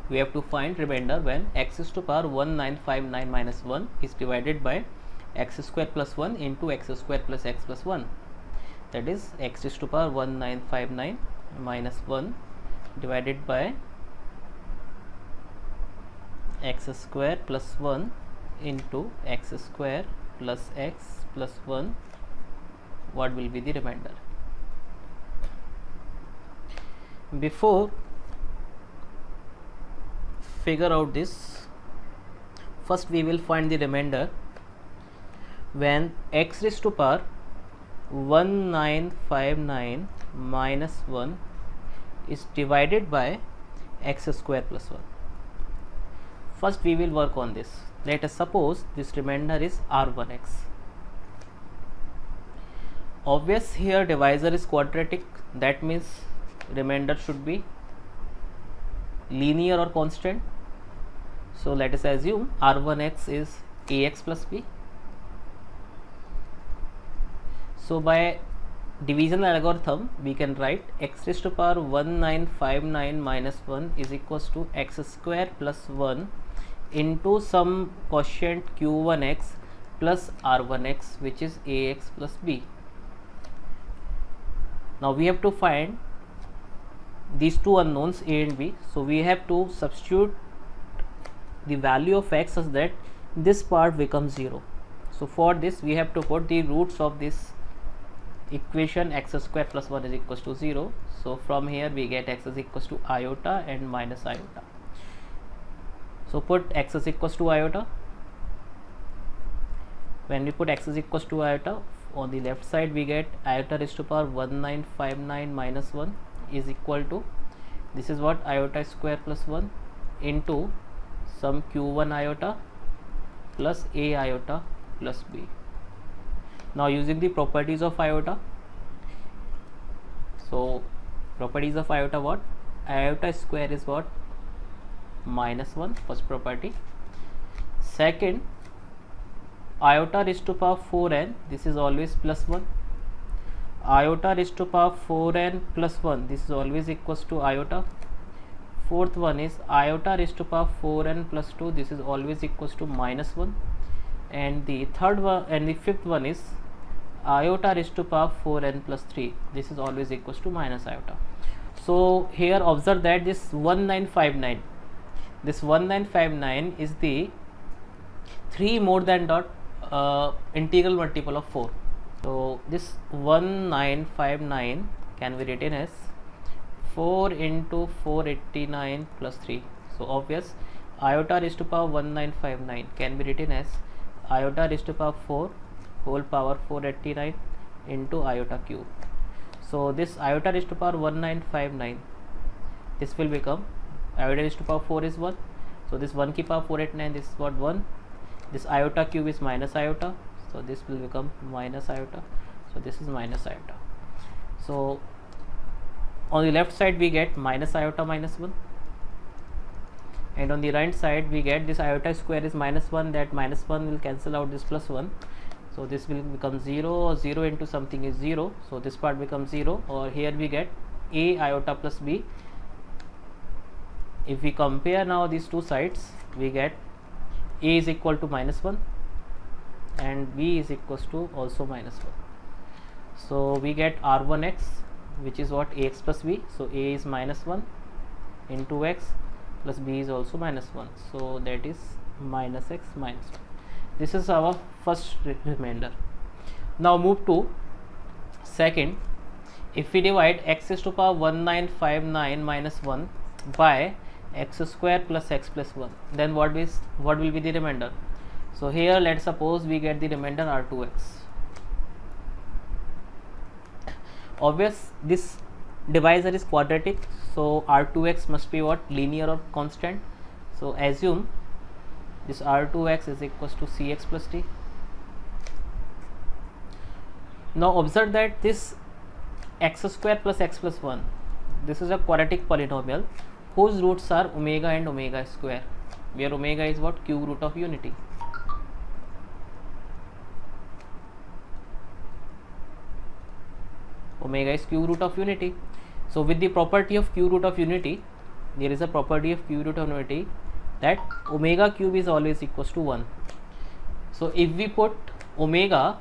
We have to find remainder when x is to power 1959 minus 1 is divided by x square plus 1 into x square plus x plus 1. That is x is to power 1959 minus 1 divided by x square plus 1 into x square plus x plus 1. What will be the remainder? Before figure out this, first we will find the remainder when x raised to power 1959 minus 1 is divided by x square plus 1. First we will work on this. Let us suppose this remainder is r1x. Obvious here divisor is quadratic, that means remainder should be linear or constant. So let us assume r1x is ax plus b. So by division algorithm we can write x raised to power 1959 minus 1 is equals to x square plus 1 into some quotient q1x plus r1x, which is ax plus b. Now we have to find these two unknowns a and b, so we have to substitute the value of x such that this part becomes 0. So for this we have to put the roots of this equation x square plus 1 is equals to 0. So from here we get x is equals to iota and minus iota. So put x is equals to iota. When we put x is equals to iota, on the left side we get iota raised to power 1959 minus 1 is equal to, this is what, iota square plus 1 into some q1 iota plus a iota plus b. Now using the properties of iota, so properties of iota, what, iota square is what, minus 1, first property. Second, iota raised to power 4n, this is always plus 1. Iota raised to power 4n plus 1, this is always equals to iota. Fourth one is iota raised to power 4n plus 2, this is always equals to minus 1. And the third one and the fifth one is iota raised to power 4n plus 3, this is always equals to minus iota. So here observe that this 1959, this 1959 is the 3 more than dot integral multiple of 4. So this 1959 can be written as 4 into 489 plus 3. So obvious, iota raised to power 1959 can be written as iota raised to power 4 whole power 489 into iota cube. So this iota raised to power 1959, this will become iota raised to power 4 is 1. So this 1 ki power 489, this is what, 1. This iota cube is minus iota, so this will become minus iota. So this is minus iota. So on the left side we get minus iota minus 1, and on the right side we get this iota square is minus 1, that minus 1 will cancel out this plus 1. So this will become 0, or 0 into something is 0, so this part becomes 0, or here we get a iota plus b. If we compare now these two sides, we get a is equal to minus 1 and b is equals to also minus 1. So we get r1x, which is what, ax plus b. So a is minus 1 into x plus b is also minus 1, so that is minus x minus 1. This is our first remainder. Now move to second. If we divide x is to power 1959 minus 1 by x square plus x plus 1, then what will be the remainder? So here let's suppose we get the remainder r2x. obvious this divisor is quadratic, so r2x must be what, linear or constant. So assume this r2x is equals to cx plus d. Now observe that this x square plus x plus 1, this is a quadratic polynomial whose roots are omega and omega square, where omega is what, cube root of unity. Omega is cube root of unity. So with the property of cube root of unity, there is a property of cube root of unity that omega cube is always equals to 1. So if we put omega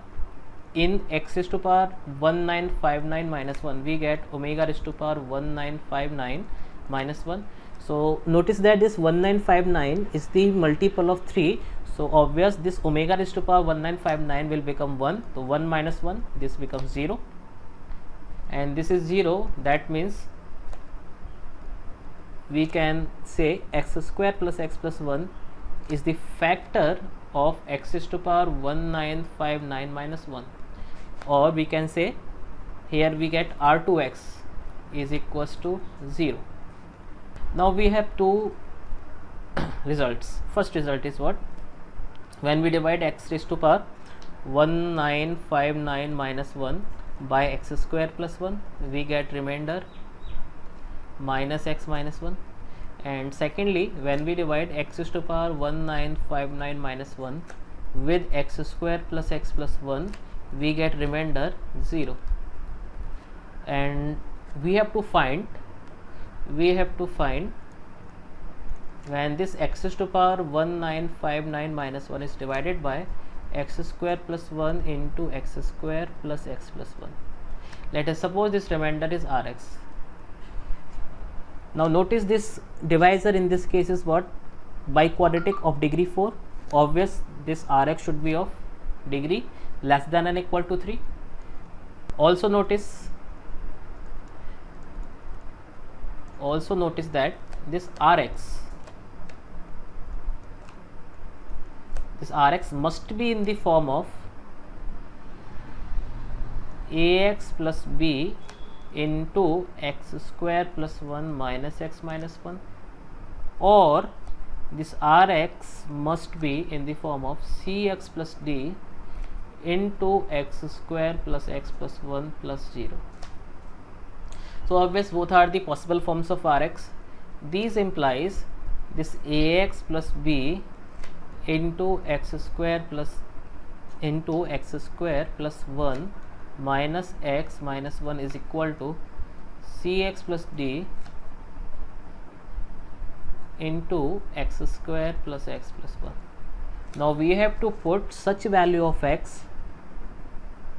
in x raised to power 1959 minus 1, we get omega raised to power 1959 minus 1. So notice that this 1959 is the multiple of 3. So obvious this omega raised to power 1959 will become 1. So 1 minus 1, this becomes 0. And this is 0, that means we can say x square plus x plus 1 is the factor of x raised to power 1959 minus 1, or we can say here we get r2x is equals to 0. Now we have two results. First result is what, when we divide x raised to power 1959 minus 1 by x square plus 1, we get remainder minus x minus 1. And secondly, when we divide x raised to power 1959 minus 1 with x square plus x plus 1, we get remainder 0. And we have to find when this x raised to power 1959 minus 1 is divided by x square plus 1 into x square plus x plus 1. Let us suppose this remainder is rx. Now notice this divisor in this case is what, biquadratic of degree 4. Obvious this rx should be of degree less than and equal to 3. Also notice that this rx must be in the form of ax plus b into x square plus 1 minus x minus 1, or this rx must be in the form of cx plus d into x square plus x plus 1 plus 0. So obvious both are the possible forms of rx. These implies this ax plus b into x square plus 1 minus x minus 1 is equal to cx plus d into x square plus x plus 1. Now we have to put such value of x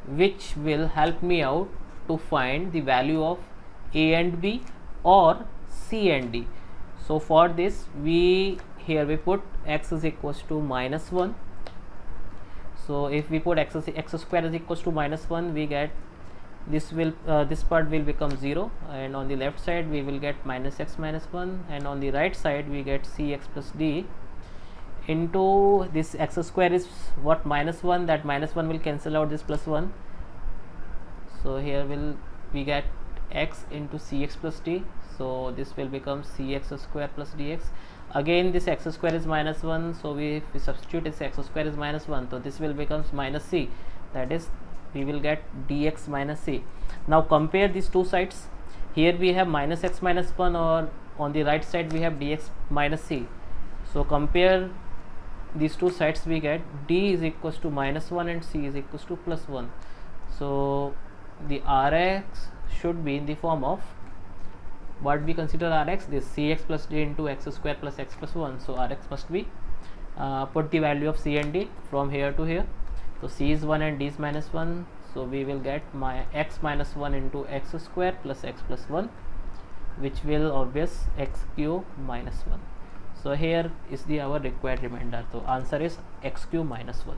which will help me out to find the value of a and b or c and d. So for this here we put x is equals to minus 1. So if we put x square is equals to minus 1, we get this part will become 0, and on the left side we will get minus x minus 1, and on the right side we get cx plus d into this x square is what, minus 1, that minus 1 will cancel out this plus 1. So here we get x into cx plus d, so this will become cx square plus dx. Again this x square is minus 1, so if we substitute this x square is minus 1, so this will becomes minus c, that is we will get dx minus c. Now compare these two sides. Here we have minus x minus 1, or on the right side we have dx minus c. So compare these two sides, we get d is equals to minus 1 and c is equals to plus 1. So the rx should be in the form of what we consider rx, this cx plus d into x square plus x plus 1. So rx must be put the value of c and d from here to here. So c is 1 and d is minus 1, so we will get my x minus 1 into x square plus x plus 1, which will obvious x cube minus 1. So here is our required remainder. So answer is x cube minus 1.